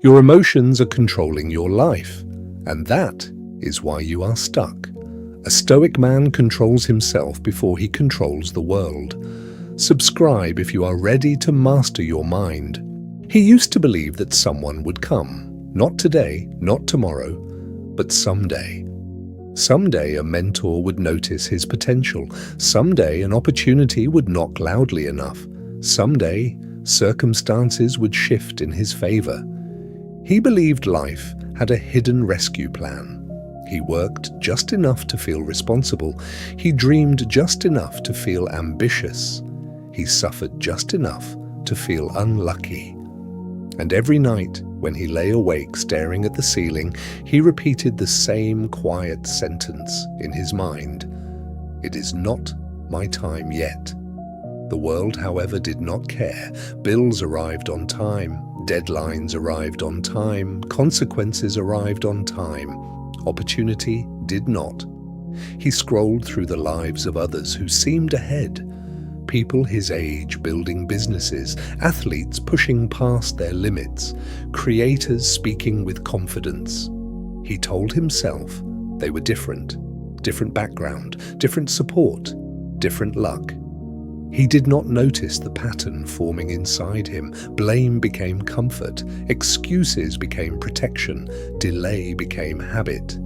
Your emotions are controlling your life, and that is why you are stuck. A Stoic man controls himself before he controls the world. Subscribe if you are ready to master your mind. He used to believe that someone would come. Not today, not tomorrow, but someday. Someday a mentor would notice his potential. Someday an opportunity would knock loudly enough. Someday circumstances would shift in his favor. He believed life had a hidden rescue plan. He worked just enough to feel responsible. He dreamed just enough to feel ambitious. He suffered just enough to feel unlucky. And every night, when he lay awake staring at the ceiling, he repeated the same quiet sentence in his mind. "It is not my time yet." The world, however, did not care. Bills arrived on time, deadlines arrived on time, consequences arrived on time. Opportunity did not. He scrolled through the lives of others who seemed ahead. People his age building businesses, athletes pushing past their limits, creators speaking with confidence. He told himself they were different. Different background, different support, different luck. He did not notice the pattern forming inside him. Blame became comfort, excuses became protection, delay became habit.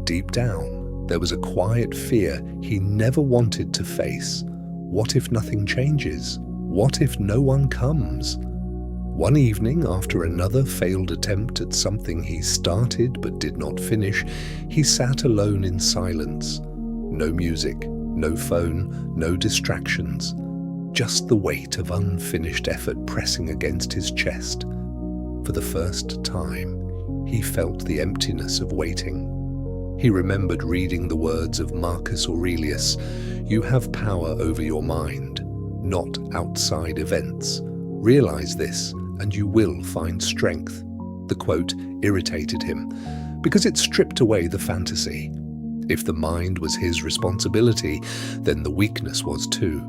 Deep down, there was a quiet fear he never wanted to face. What if nothing changes? What if no one comes? One evening, after another failed attempt at something he started but did not finish, he sat alone in silence. No music, no phone, no distractions. Just the weight of unfinished effort pressing against his chest. For the first time, he felt the emptiness of waiting. He remembered reading the words of Marcus Aurelius, "You have power over your mind, not outside events. Realize this, and you will find strength." The quote irritated him, because it stripped away the fantasy. If the mind was his responsibility, then the weakness was too.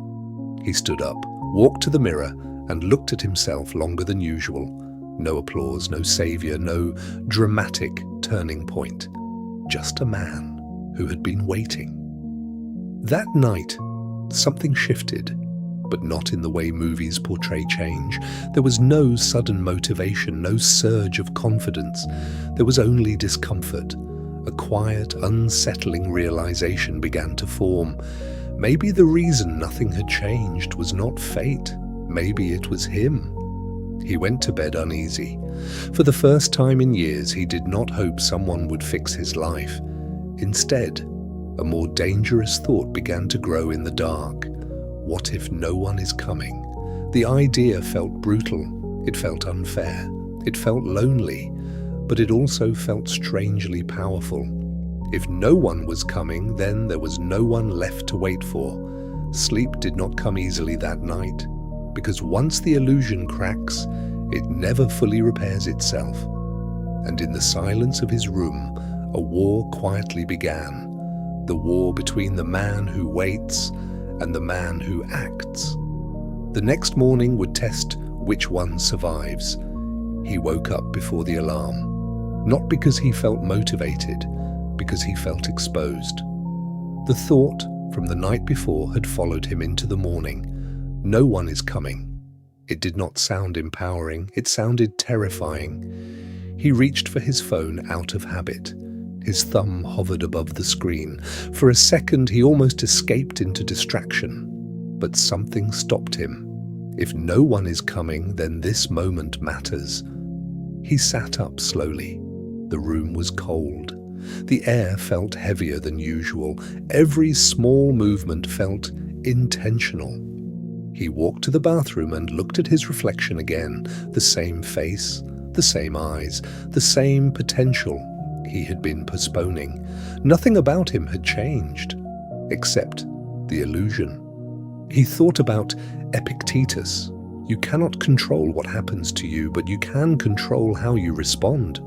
He stood up, walked to the mirror, and looked at himself longer than usual. No applause, no savior, no dramatic turning point. Just a man who had been waiting. That night, something shifted, but not in the way movies portray change. There was no sudden motivation, no surge of confidence. There was only discomfort. A quiet, unsettling realization began to form. Maybe the reason nothing had changed was not fate. Maybe it was him. He went to bed uneasy. For the first time in years, he did not hope someone would fix his life. Instead, a more dangerous thought began to grow in the dark. What if no one is coming? The idea felt brutal. It felt unfair. It felt lonely. But it also felt strangely powerful. If no one was coming, then there was no one left to wait for. Sleep did not come easily that night, because once the illusion cracks, it never fully repairs itself. And in the silence of his room, a war quietly began. The war between the man who waits and the man who acts. The next morning would test which one survives. He woke up before the alarm, not because he felt motivated, because he felt exposed. The thought from the night before had followed him into the morning. No one is coming. It did not sound empowering, it sounded terrifying. He reached for his phone out of habit. His thumb hovered above the screen. For a second, he almost escaped into distraction. But something stopped him. If no one is coming, then this moment matters. He sat up slowly. The room was cold. The air felt heavier than usual. Every small movement felt intentional. He walked to the bathroom and looked at his reflection again. The same face, the same eyes, the same potential he had been postponing. Nothing about him had changed, except the illusion. He thought about Epictetus. You cannot control what happens to you, but you can control how you respond.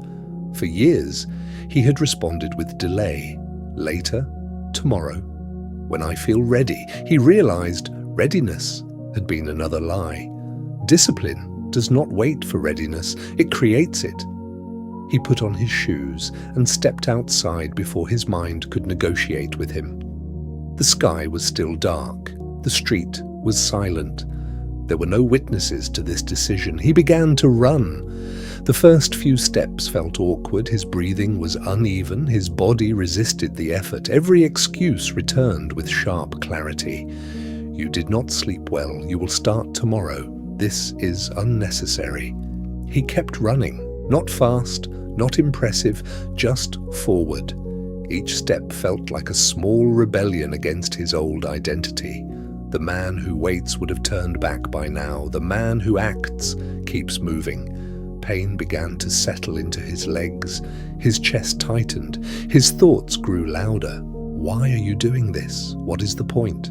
For years, he had responded with delay. Later, tomorrow. When I feel ready, he realized readiness had been another lie. Discipline does not wait for readiness, it creates it. He put on his shoes and stepped outside before his mind could negotiate with him. The sky was still dark. The street was silent. There were no witnesses to this decision. He began to run. The first few steps felt awkward. His breathing was uneven. His body resisted the effort. Every excuse returned with sharp clarity. You did not sleep well. You will start tomorrow. This is unnecessary. He kept running, not fast, not impressive, just forward. Each step felt like a small rebellion against his old identity. The man who waits would have turned back by now. The man who acts keeps moving. Pain began to settle into his legs. His chest tightened. His thoughts grew louder. Why are you doing this? What is the point?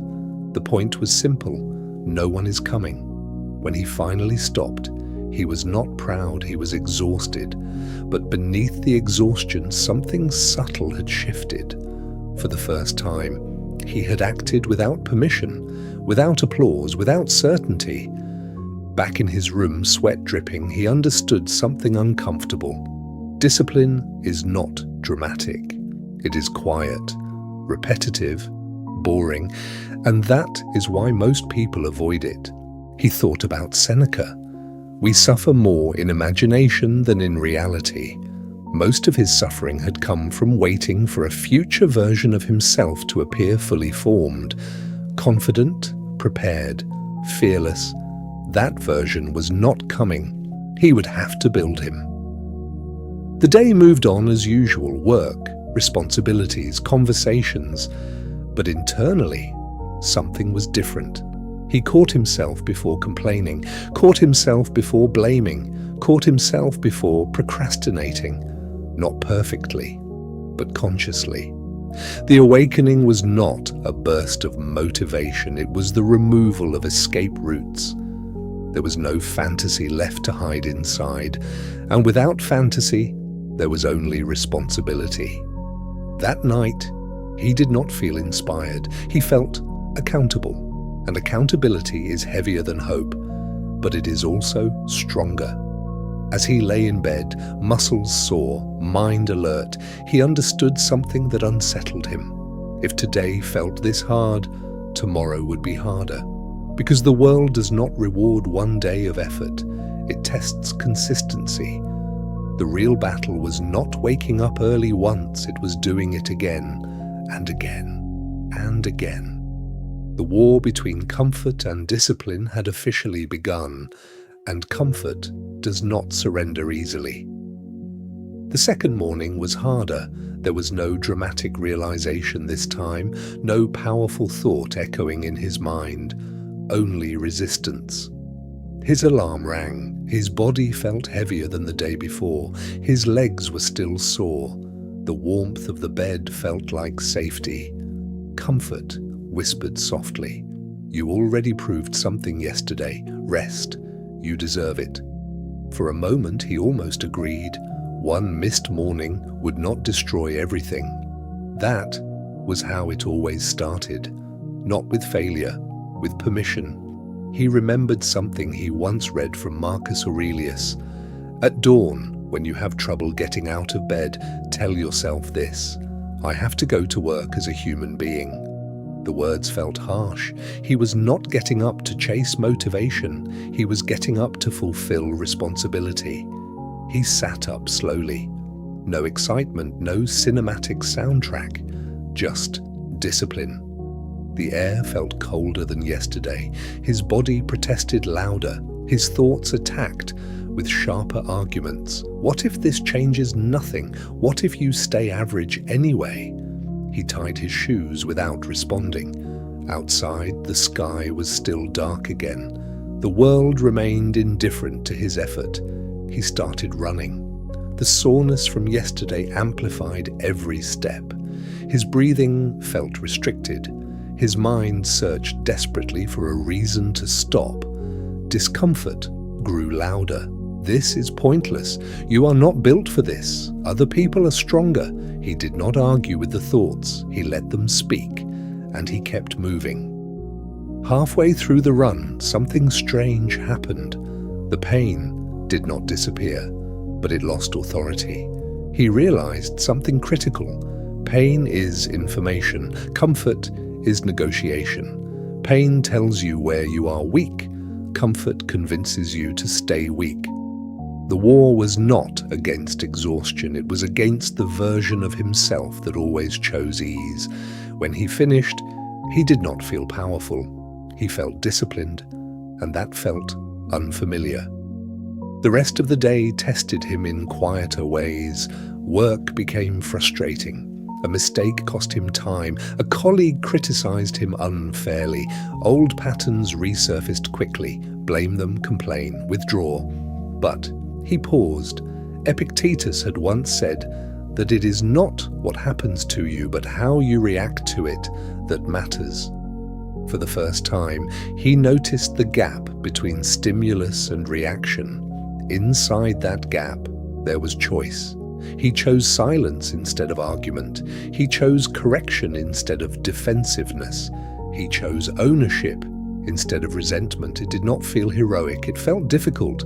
The point was simple. No one is coming. When he finally stopped, he was not proud, he was exhausted. But beneath the exhaustion, something subtle had shifted. For the first time, he had acted without permission, without applause, without certainty. Back in his room, sweat dripping, he understood something uncomfortable. Discipline is not dramatic. It is quiet, repetitive, boring, and that is why most people avoid it. He thought about Seneca. We suffer more in imagination than in reality. Most of his suffering had come from waiting for a future version of himself to appear fully formed, confident, prepared, fearless. That version was not coming. He would have to build him. The day moved on as usual: work, responsibilities, conversations. But internally, something was different. He caught himself before complaining, caught himself before blaming, caught himself before procrastinating. Not perfectly, but consciously. The awakening was not a burst of motivation, it was the removal of escape routes. There was no fantasy left to hide inside, and without fantasy, there was only responsibility. That night, he did not feel inspired. He felt accountable. And accountability is heavier than hope, but it is also stronger. As he lay in bed, muscles sore, mind alert, he understood something that unsettled him. If today felt this hard, tomorrow would be harder. Because the world does not reward one day of effort, it tests consistency. The real battle was not waking up early once, it was doing it again and again and again. The war between comfort and discipline had officially begun, and comfort does not surrender easily. The second morning was harder. There was no dramatic realization this time, no powerful thought echoing in his mind, only resistance. His alarm rang. His body felt heavier than the day before. His legs were still sore. The warmth of the bed felt like safety. Comfort whispered softly, "You already proved something yesterday. Rest. You deserve it." For a moment he almost agreed. One missed morning would not destroy everything. That was how it always started. Not with failure, with permission. He remembered something he once read from Marcus Aurelius. At dawn, when you have trouble getting out of bed, tell yourself this: I have to go to work as a human being. The words felt harsh. He was not getting up to chase motivation. He was getting up to fulfill responsibility. He sat up slowly. No excitement, no cinematic soundtrack, just discipline. The air felt colder than yesterday. His body protested louder. His thoughts attacked with sharper arguments. What if this changes nothing? What if you stay average anyway? He tied his shoes without responding. Outside, the sky was still dark again. The world remained indifferent to his effort. He started running. The soreness from yesterday amplified every step. His breathing felt restricted. His mind searched desperately for a reason to stop. Discomfort grew louder. This is pointless. You are not built for this. Other people are stronger. He did not argue with the thoughts. He let them speak, and he kept moving. Halfway through the run, something strange happened. The pain did not disappear, but it lost authority. He realized something critical. Pain is information. Comfort is negotiation. Pain tells you where you are weak. Comfort convinces you to stay weak. The war was not against exhaustion. It was against the version of himself that always chose ease. When he finished, he did not feel powerful. He felt disciplined, and that felt unfamiliar. The rest of the day tested him in quieter ways. Work became frustrating. A mistake cost him time. A colleague criticized him unfairly. Old patterns resurfaced quickly. Blame them, complain, withdraw. But he paused. Epictetus had once said that it is not what happens to you, but how you react to it that matters. For the first time, he noticed the gap between stimulus and reaction. Inside that gap, there was choice. He chose silence instead of argument. He chose correction instead of defensiveness. He chose ownership instead of resentment. It did not feel heroic. It felt difficult.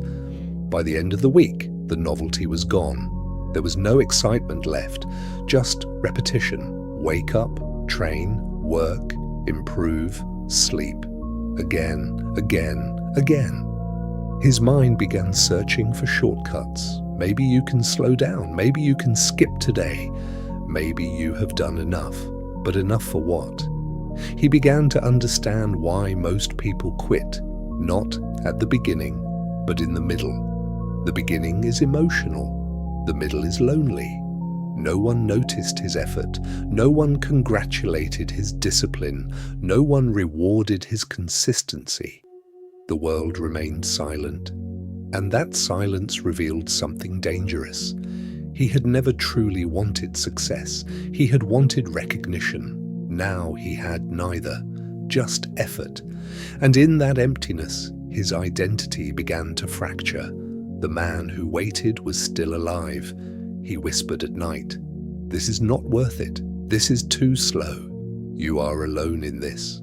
By the end of the week, the novelty was gone. There was no excitement left, just repetition. Wake up, train, work, improve, sleep. Again, again, again. His mind began searching for shortcuts. Maybe you can slow down. Maybe you can skip today. Maybe you have done enough. But enough for what? He began to understand why most people quit, not at the beginning, but in the middle. The beginning is emotional. The middle is lonely. No one noticed his effort. No one congratulated his discipline. No one rewarded his consistency. The world remained silent. And that silence revealed something dangerous. He had never truly wanted success. He had wanted recognition. Now he had neither, just effort. And in that emptiness, his identity began to fracture. The man who waited was still alive. He whispered at night, "This is not worth it. This is too slow. You are alone in this."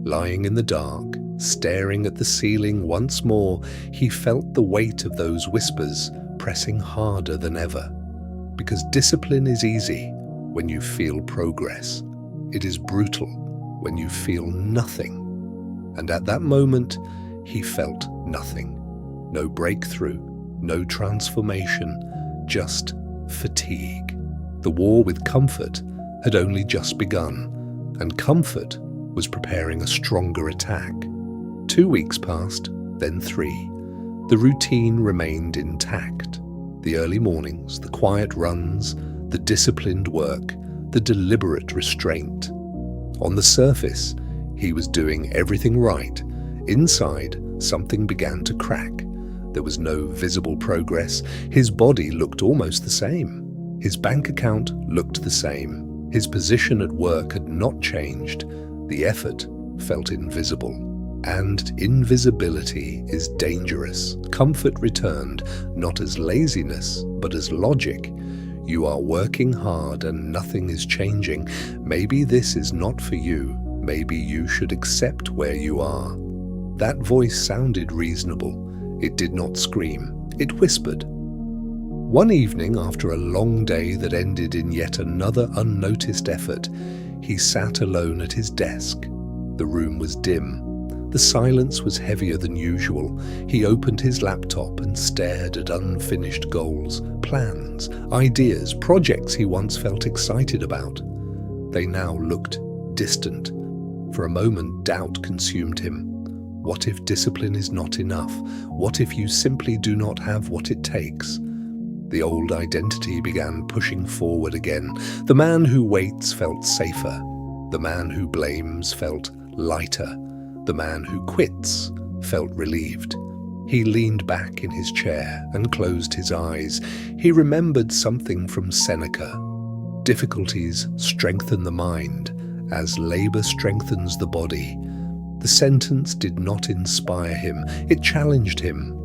Lying in the dark, staring at the ceiling once more, he felt the weight of those whispers pressing harder than ever. Because discipline is easy when you feel progress. It is brutal when you feel nothing. And at that moment, he felt nothing. No breakthrough, no transformation, just fatigue. The war with comfort had only just begun, and comfort was preparing a stronger attack. 2 weeks passed, then 3. The routine remained intact. The early mornings, the quiet runs, the disciplined work, the deliberate restraint. On the surface, he was doing everything right. Inside, something began to crack. There was no visible progress. His body looked almost the same. His bank account looked the same. His position at work had not changed. The effort felt invisible. And invisibility is dangerous. Comfort returned, not as laziness, but as logic. You are working hard and nothing is changing. Maybe this is not for you. Maybe you should accept where you are. That voice sounded reasonable. It did not scream. It whispered. One evening, after a long day that ended in yet another unnoticed effort, he sat alone at his desk. The room was dim. The silence was heavier than usual. He opened his laptop and stared at unfinished goals, plans, ideas, projects he once felt excited about. They now looked distant. For a moment, doubt consumed him. What if discipline is not enough? What if you simply do not have what it takes? The old identity began pushing forward again. The man who waits felt safer. The man who blames felt lighter. The man who quits felt relieved. He leaned back in his chair and closed his eyes. He remembered something from Seneca. Difficulties strengthen the mind, as labor strengthens the body. The sentence did not inspire him. It challenged him.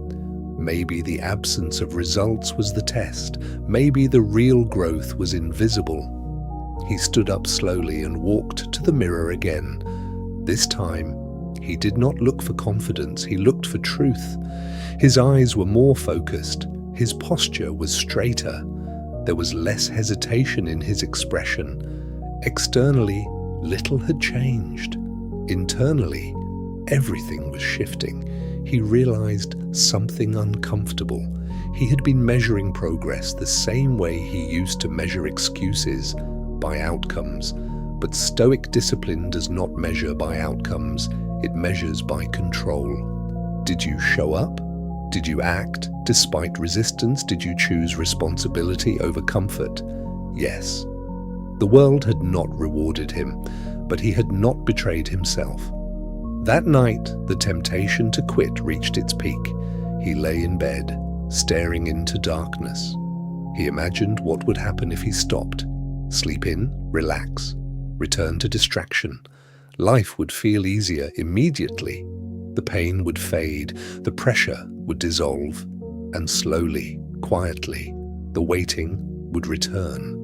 Maybe the absence of results was the test. Maybe the real growth was invisible. He stood up slowly and walked to the mirror again. This time, he did not look for confidence. He looked for truth. His eyes were more focused. His posture was straighter. There was less hesitation in his expression. Externally, little had changed. Internally, everything was shifting. He realized something uncomfortable. He had been measuring progress the same way he used to measure excuses, by outcomes. But Stoic discipline does not measure by outcomes, it measures by control. Did you show up? Did you act despite resistance? Did you choose responsibility over comfort? Yes. The world had not rewarded him, but he had not betrayed himself. That night, the temptation to quit reached its peak. He lay in bed, staring into darkness. He imagined what would happen if he stopped. Sleep in, relax, return to distraction. Life would feel easier immediately. The pain would fade, the pressure would dissolve, and slowly, quietly, the waiting would return.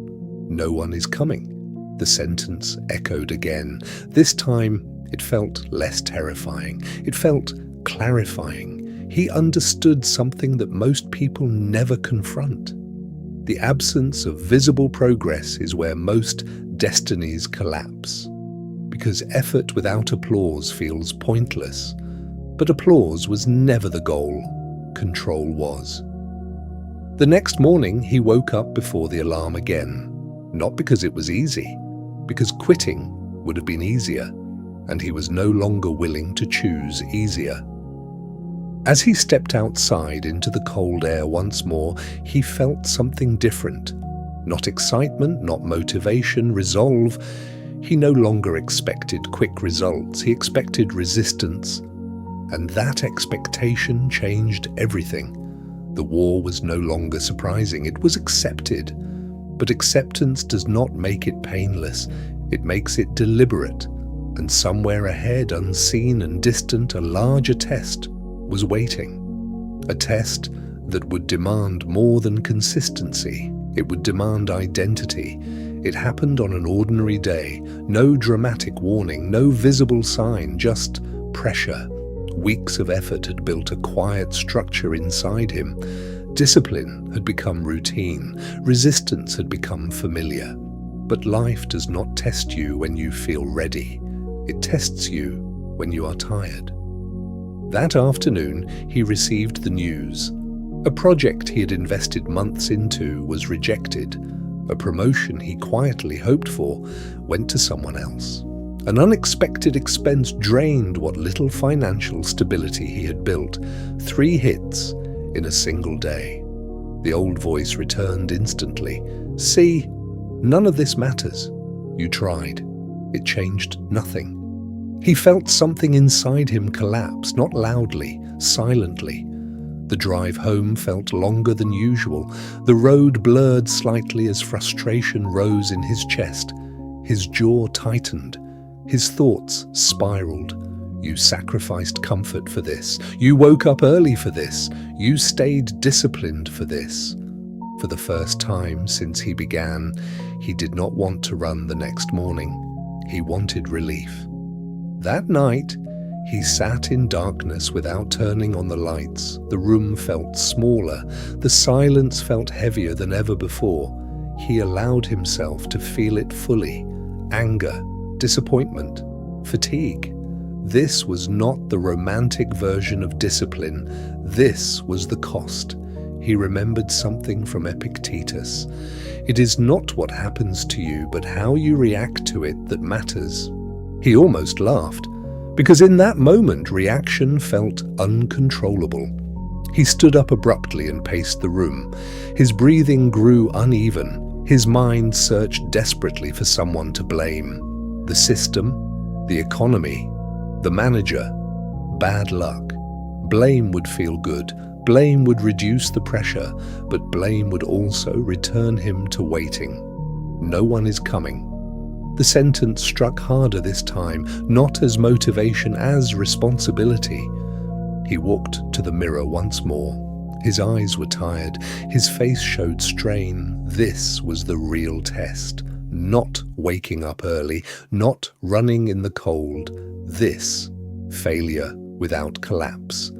No one is coming. The sentence echoed again. This time, it felt less terrifying. It felt clarifying. He understood something that most people never confront. The absence of visible progress is where most destinies collapse. Because effort without applause feels pointless. But applause was never the goal. Control was. The next morning, he woke up before the alarm again. Not because it was easy, because quitting would have been easier, and he was no longer willing to choose easier. As he stepped outside into the cold air once more, he felt something different. Not excitement, not motivation, resolve. He no longer expected quick results. He expected resistance. And that expectation changed everything. The war was no longer surprising. It was accepted. But acceptance does not make it painless. It makes it deliberate. And somewhere ahead, unseen and distant, a larger test was waiting. A test that would demand more than consistency. It would demand identity. It happened on an ordinary day. No dramatic warning, no visible sign, just pressure. Weeks of effort had built a quiet structure inside him. Discipline had become routine. Resistance had become familiar. But life does not test you when you feel ready. It tests you when you are tired. That afternoon, he received the news. A project he had invested months into was rejected. A promotion he quietly hoped for went to someone else. An unexpected expense drained what little financial stability he had built. 3 hits in a single day. The old voice returned instantly. See, none of this matters. You tried. It changed nothing. He felt something inside him collapse, not loudly, silently. The drive home felt longer than usual. The road blurred slightly as frustration rose in his chest. His jaw tightened. His thoughts spiraled. You sacrificed comfort for this. You woke up early for this. You stayed disciplined for this. For the first time since he began, he did not want to run the next morning. He wanted relief. That night, he sat in darkness without turning on the lights. The room felt smaller. The silence felt heavier than ever before. He allowed himself to feel it fully. Anger, disappointment, fatigue. This was not the romantic version of discipline. This was the cost. He remembered something from Epictetus. It is not what happens to you, but how you react to it that matters. He almost laughed, because in that moment reaction felt uncontrollable. He stood up abruptly and paced the room. His breathing grew uneven. His mind searched desperately for someone to blame. The system, the economy, the manager. Bad luck. Blame would feel good. Blame would reduce the pressure, but blame would also return him to waiting. No one is coming. The sentence struck harder this time, not as motivation, as responsibility. He walked to the mirror once more. His eyes were tired. His face showed strain. This was the real test. Not waking up early, not running in the cold. This, failure without collapse.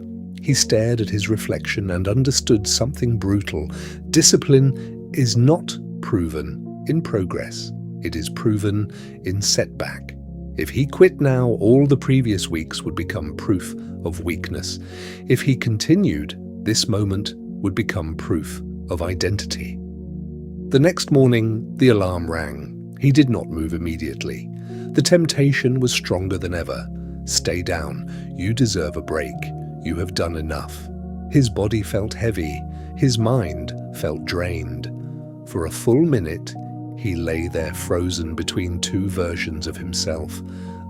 He stared at his reflection and understood something brutal. Discipline is not proven in progress. It is proven in setback. If he quit now, all the previous weeks would become proof of weakness. If he continued, this moment would become proof of identity. The next morning, the alarm rang. He did not move immediately. The temptation was stronger than ever. Stay down. You deserve a break. You have done enough. His body felt heavy. His mind felt drained. For a full minute, he lay there frozen between two versions of himself,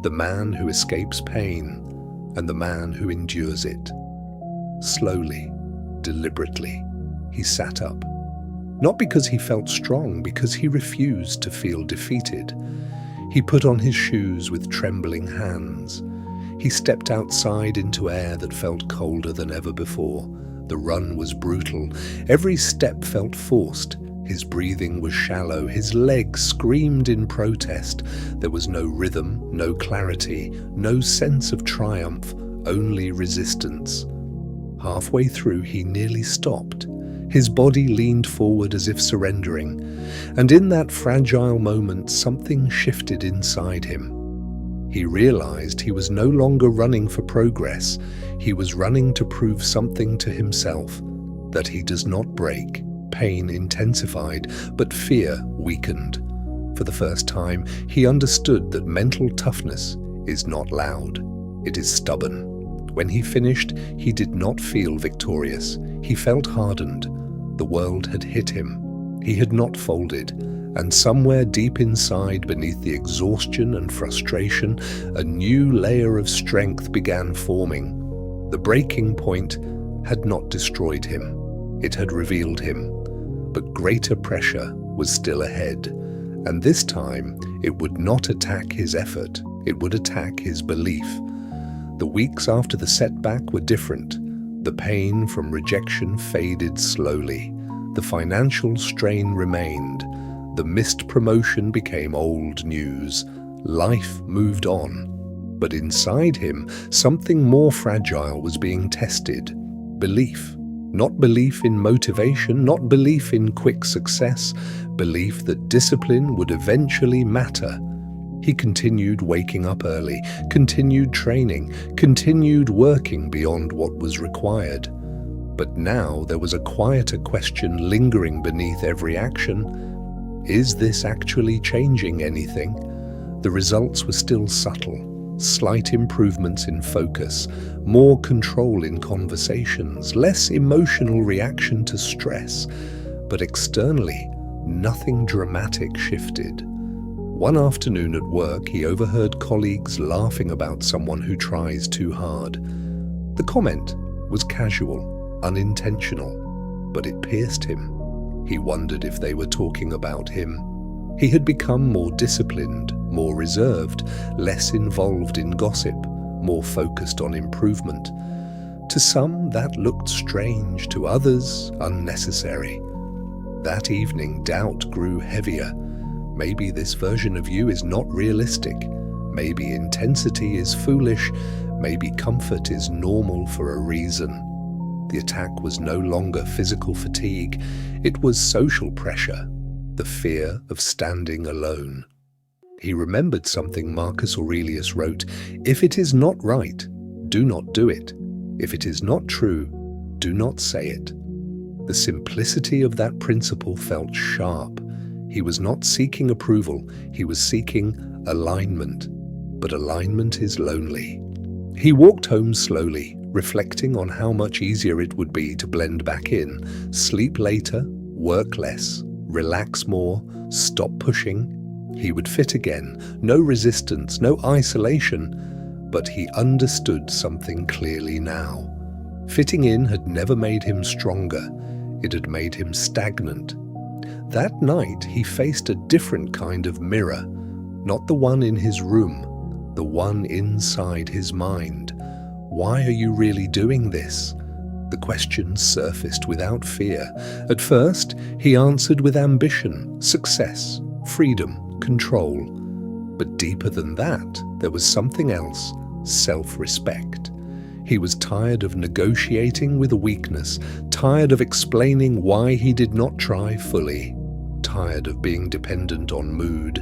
the man who escapes pain and the man who endures it. Slowly, deliberately, he sat up. Not because he felt strong, because he refused to feel defeated. He put on his shoes with trembling hands. He stepped outside into air that felt colder than ever before. The run was brutal. Every step felt forced. His breathing was shallow. His legs screamed in protest. There was no rhythm, no clarity, no sense of triumph, only resistance. Halfway through, he nearly stopped. His body leaned forward as if surrendering, and in that fragile moment, something shifted inside him. He realized he was no longer running for progress. He was running to prove something to himself, that he does not break. Pain intensified, but fear weakened. For the first time, he understood that mental toughness is not loud. It is stubborn. When he finished, he did not feel victorious. He felt hardened. The world had hit him. He had not folded. And somewhere deep inside, beneath the exhaustion and frustration, a new layer of strength began forming. The breaking point had not destroyed him. It had revealed him. But greater pressure was still ahead. And this time, it would not attack his effort. It would attack his belief. The weeks after the setback were different. The pain from rejection faded slowly. The financial strain remained. The missed promotion became old news. Life moved on. But inside him, something more fragile was being tested. Belief. Not belief in motivation, not belief in quick success, belief that discipline would eventually matter. He continued waking up early, continued training, continued working beyond what was required. But now there was a quieter question lingering beneath every action. Is this actually changing anything? The results were still subtle. Slight improvements in focus, more control in conversations, less emotional reaction to stress. But externally, nothing dramatic shifted. One afternoon at work, he overheard colleagues laughing about someone who tries too hard. The comment was casual, unintentional, but it pierced him. He wondered if they were talking about him. He had become more disciplined, more reserved, less involved in gossip, more focused on improvement. To some, that looked strange, to others, unnecessary. That evening, doubt grew heavier. Maybe this version of you is not realistic. Maybe intensity is foolish. Maybe comfort is normal for a reason. The attack was no longer physical fatigue. It was social pressure. The fear of standing alone. He remembered something Marcus Aurelius wrote: "If it is not right, do not do it. If it is not true, do not say it." The simplicity of that principle felt sharp. He was not seeking approval, he was seeking alignment. But alignment is lonely. He walked home slowly, reflecting on how much easier it would be to blend back in, sleep later, work less, relax more, stop pushing. He would fit again, no resistance, no isolation. But he understood something clearly now. Fitting in had never made him stronger. It had made him stagnant. That night he faced a different kind of mirror, not the one in his room, the one inside his mind. Why are you really doing this? The question surfaced without fear. At first, he answered with ambition, success, freedom, control. But deeper than that, there was something else, self-respect. He was tired of negotiating with a weakness, tired of explaining why he did not try fully, tired of being dependent on mood.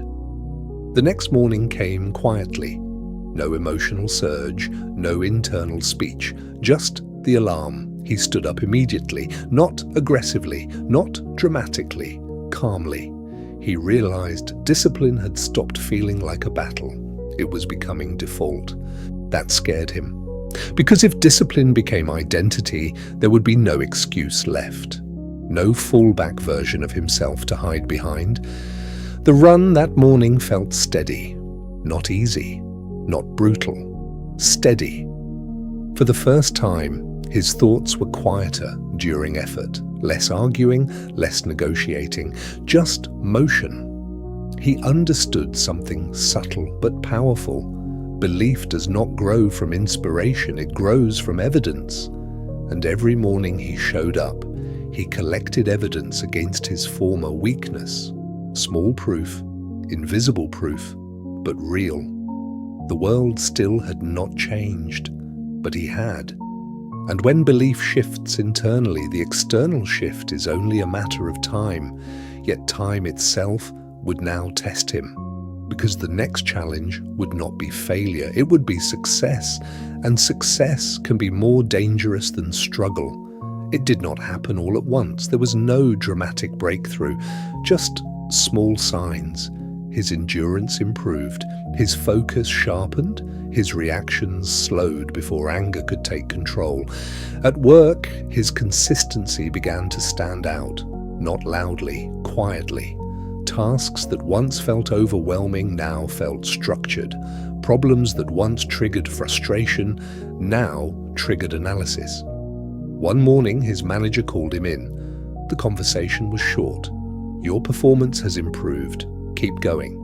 The next morning came quietly. No emotional surge, no internal speech, just the alarm. He stood up immediately, not aggressively, not dramatically, calmly. He realized discipline had stopped feeling like a battle. It was becoming default. That scared him. Because if discipline became identity, there would be no excuse left. No fallback version of himself to hide behind. The run that morning felt steady. Not easy, not brutal. Steady. For the first time, his thoughts were quieter during effort. Less arguing, less negotiating, just motion. He understood something subtle but powerful. Belief does not grow from inspiration, it grows from evidence. And every morning he showed up, he collected evidence against his former weakness. Small proof, invisible proof, but real. The world still had not changed, but he had. And when belief shifts internally, the external shift is only a matter of time, yet time itself would now test him. Because the next challenge would not be failure, it would be success, and success can be more dangerous than struggle. It did not happen all at once. There was no dramatic breakthrough, just small signs. His endurance improved, his focus sharpened, his reactions slowed before anger could take control. At work, his consistency began to stand out, not loudly, quietly. Tasks that once felt overwhelming now felt structured. Problems that once triggered frustration now triggered analysis. One morning, his manager called him in. The conversation was short. "Your performance has improved. Keep going."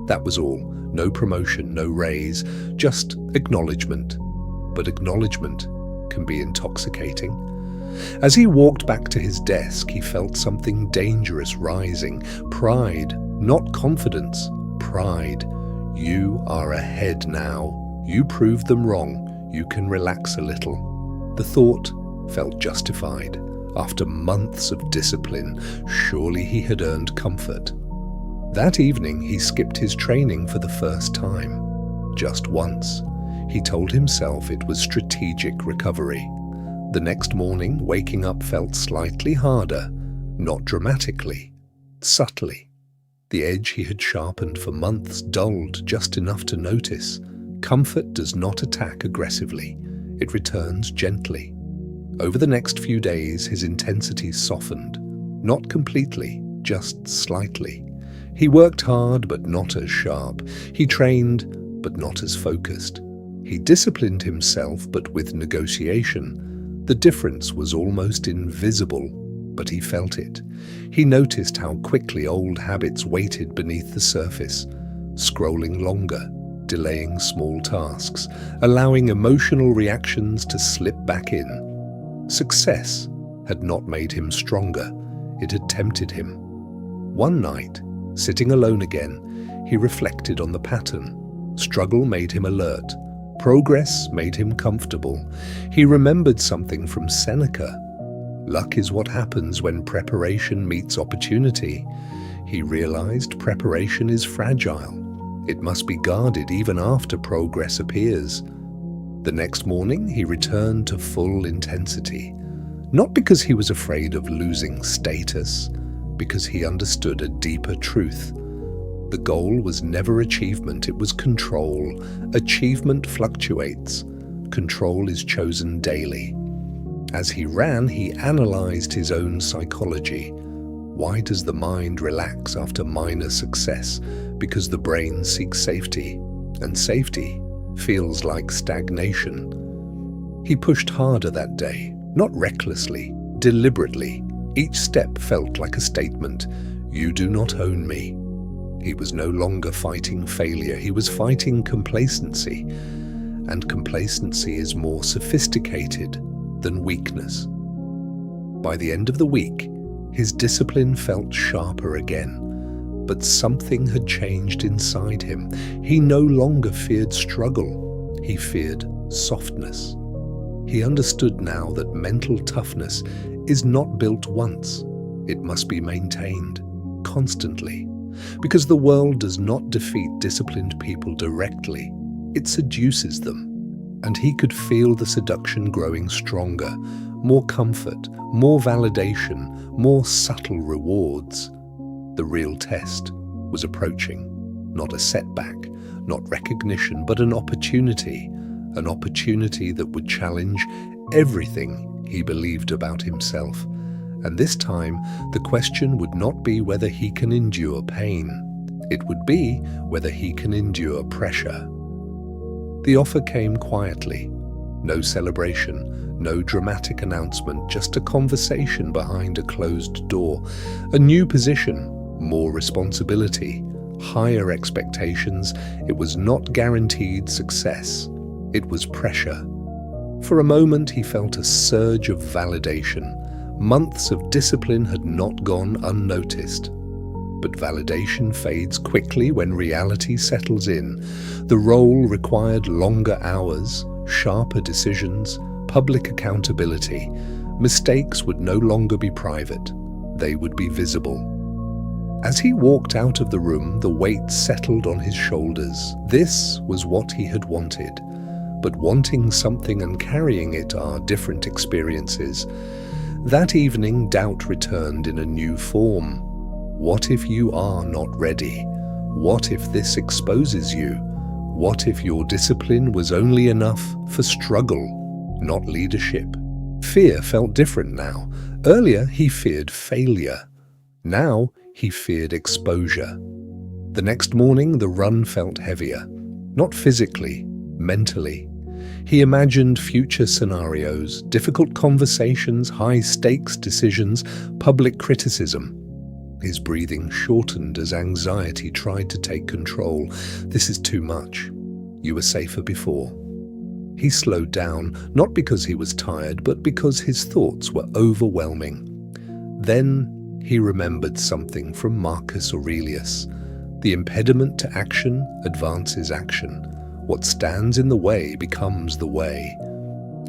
That was all. No promotion, no raise, just acknowledgement. But acknowledgement can be intoxicating. As he walked back to his desk, he felt something dangerous rising. Pride, not confidence. Pride. You are ahead now. You proved them wrong. You can relax a little. The thought felt justified. After months of discipline, surely he had earned comfort. That evening, he skipped his training for the first time. Just once. He told himself it was strategic recovery. The next morning, waking up felt slightly harder, not dramatically, subtly. The edge he had sharpened for months dulled just enough to notice. Comfort does not attack aggressively. It returns gently. Over the next few days, his intensity softened. Not completely, just slightly. He worked hard, but not as sharp. He trained, but not as focused. He disciplined himself, but with negotiation. The difference was almost invisible, but he felt it. He noticed how quickly old habits waited beneath the surface, scrolling longer, delaying small tasks, allowing emotional reactions to slip back in. Success had not made him stronger, it had tempted him. One night, sitting alone again, he reflected on the pattern. Struggle made him alert. Progress made him comfortable. He remembered something from Seneca. Luck is what happens when preparation meets opportunity. He realized preparation is fragile. It must be guarded even after progress appears. The next morning, he returned to full intensity. Not because he was afraid of losing status, because he understood a deeper truth. The goal was never achievement, it was control. Achievement fluctuates. Control is chosen daily. As he ran, he analyzed his own psychology. Why does the mind relax after minor success? Because the brain seeks safety, and safety feels like stagnation. He pushed harder that day, not recklessly, deliberately. Each step felt like a statement. You do not own me. He was no longer fighting failure, he was fighting complacency. And complacency is more sophisticated than weakness. By the end of the week, his discipline felt sharper again. But something had changed inside him. He no longer feared struggle, he feared softness. He understood now that mental toughness is not built once. It must be maintained constantly, because the world does not defeat disciplined people directly. It seduces them, and he could feel the seduction growing stronger, more comfort, more validation, more subtle rewards. The real test was approaching, not a setback, not recognition, but an opportunity that would challenge everything he believed about himself. And this time, the question would not be whether he can endure pain. It would be whether he can endure pressure. The offer came quietly. No celebration, no dramatic announcement, just a conversation behind a closed door. A new position, more responsibility, higher expectations. It was not guaranteed success. It was pressure. For a moment, he felt a surge of validation. Months of discipline had not gone unnoticed. But validation fades quickly when reality settles in. The role required longer hours, sharper decisions, public accountability. Mistakes would no longer be private. They would be visible. As he walked out of the room, the weight settled on his shoulders. This was what he had wanted. But wanting something and carrying it are different experiences. That evening, doubt returned in a new form. What if you are not ready? What if this exposes you? What if your discipline was only enough for struggle, not leadership? Fear felt different now. Earlier, he feared failure. Now, he feared exposure. The next morning, the run felt heavier. Not physically, mentally. He imagined future scenarios, difficult conversations, high-stakes decisions, public criticism. His breathing shortened as anxiety tried to take control. This is too much. You were safer before. He slowed down, not because he was tired, but because his thoughts were overwhelming. Then he remembered something from Marcus Aurelius. The impediment to action advances action. What stands in the way becomes the way.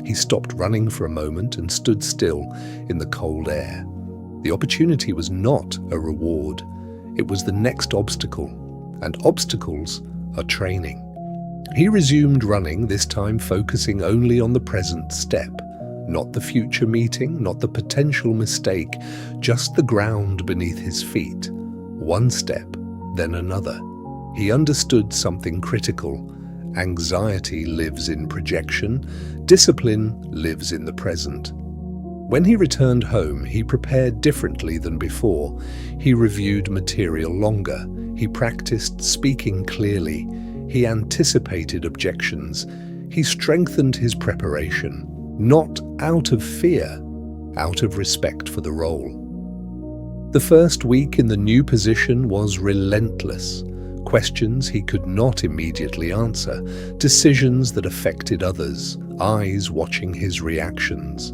He stopped running for a moment and stood still in the cold air. The opportunity was not a reward. It was the next obstacle, and obstacles are training. He resumed running, this time focusing only on the present step. Not the future meeting, not the potential mistake, just the ground beneath his feet. One step, then another. He understood something critical. Anxiety lives in projection. Discipline lives in the present. When he returned home, he prepared differently than before. He reviewed material longer. He practiced speaking clearly. He anticipated objections. He strengthened his preparation, not out of fear, out of respect for the role. The first week in the new position was relentless. Questions he could not immediately answer, decisions that affected others, eyes watching his reactions.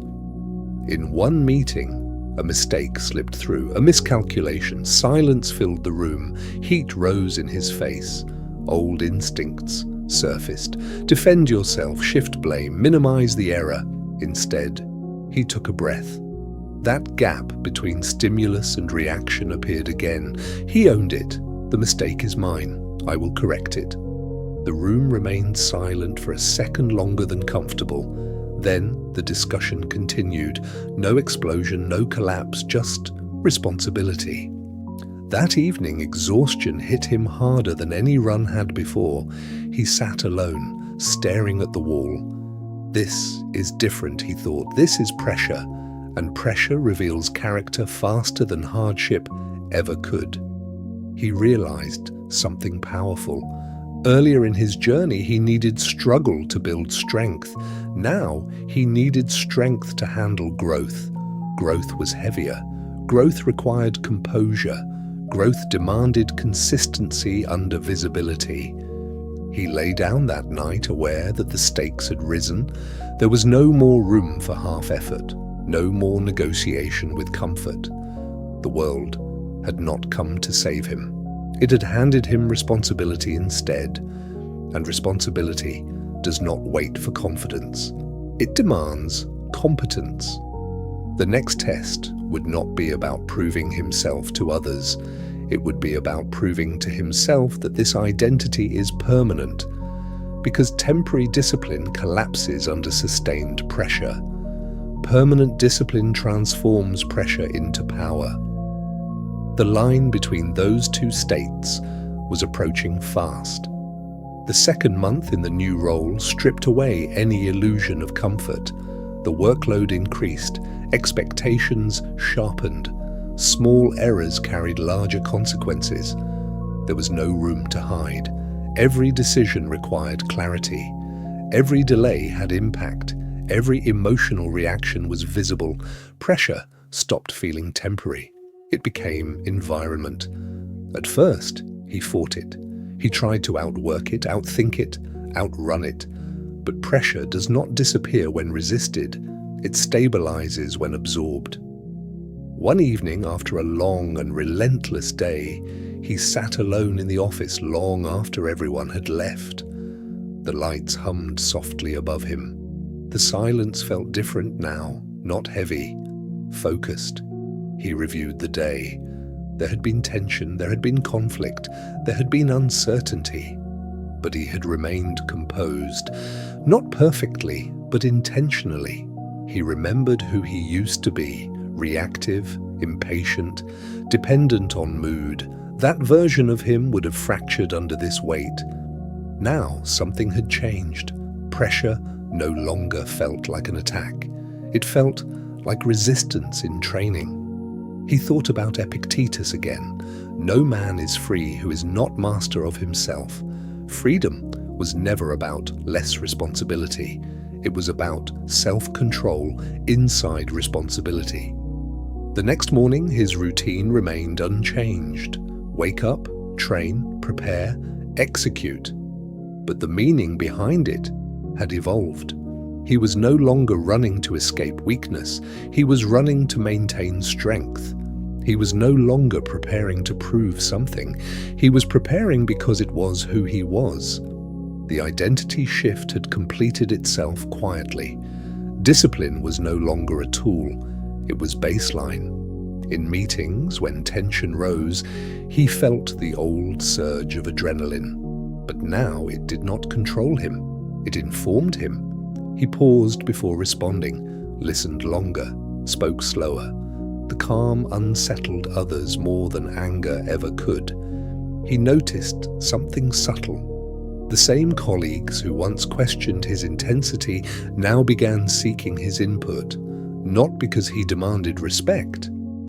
In one meeting, a mistake slipped through, a miscalculation. Silence filled the room. Heat rose in his face. Old instincts surfaced. Defend yourself, shift blame, minimize the error. Instead, he took a breath. That gap between stimulus and reaction appeared again. He owned it. The mistake is mine. I will correct it. The room remained silent for a second longer than comfortable. Then the discussion continued. No explosion, no collapse, just responsibility. That evening, exhaustion hit him harder than any run had before. He sat alone, staring at the wall. This is different, he thought. This is pressure, and pressure reveals character faster than hardship ever could. He realized something powerful. Earlier in his journey, he needed struggle to build strength. Now, he needed strength to handle growth. Growth was heavier. Growth required composure. Growth demanded consistency under visibility. He lay down that night aware that the stakes had risen. There was no more room for half-effort, no more negotiation with comfort. The world had not come to save him. It had handed him responsibility instead, and responsibility does not wait for confidence. It demands competence. The next test would not be about proving himself to others. It would be about proving to himself that this identity is permanent, because temporary discipline collapses under sustained pressure. Permanent discipline transforms pressure into power. The line between those two states was approaching fast. The second month in the new role stripped away any illusion of comfort. The workload increased, expectations sharpened, small errors carried larger consequences. There was no room to hide. Every decision required clarity. Every delay had impact. Every emotional reaction was visible. Pressure stopped feeling temporary. It became environment. At first, he fought it. He tried to outwork it, outthink it, outrun it. But pressure does not disappear when resisted. It stabilizes when absorbed. One evening, after a long and relentless day, he sat alone in the office long after everyone had left. The lights hummed softly above him. The silence felt different now, not heavy, focused. He reviewed the day. There had been tension, there had been conflict, there had been uncertainty. But he had remained composed, not perfectly, but intentionally. He remembered who he used to be, reactive, impatient, dependent on mood. That version of him would have fractured under this weight. Now something had changed. Pressure no longer felt like an attack. It felt like resistance in training. He thought about Epictetus again. No man is free who is not master of himself. Freedom was never about less responsibility. It was about self-control inside responsibility. The next morning, his routine remained unchanged. Wake up, train, prepare, execute. But the meaning behind it had evolved. He was no longer running to escape weakness. He was running to maintain strength. He was no longer preparing to prove something. He was preparing because it was who he was. The identity shift had completed itself quietly. Discipline was no longer a tool. It was baseline. In meetings, when tension rose, he felt the old surge of adrenaline. But now it did not control him. It informed him. He paused before responding, listened longer, spoke slower. The calm unsettled others more than anger ever could. He noticed something subtle. The same colleagues who once questioned his intensity now began seeking his input, not because he demanded respect,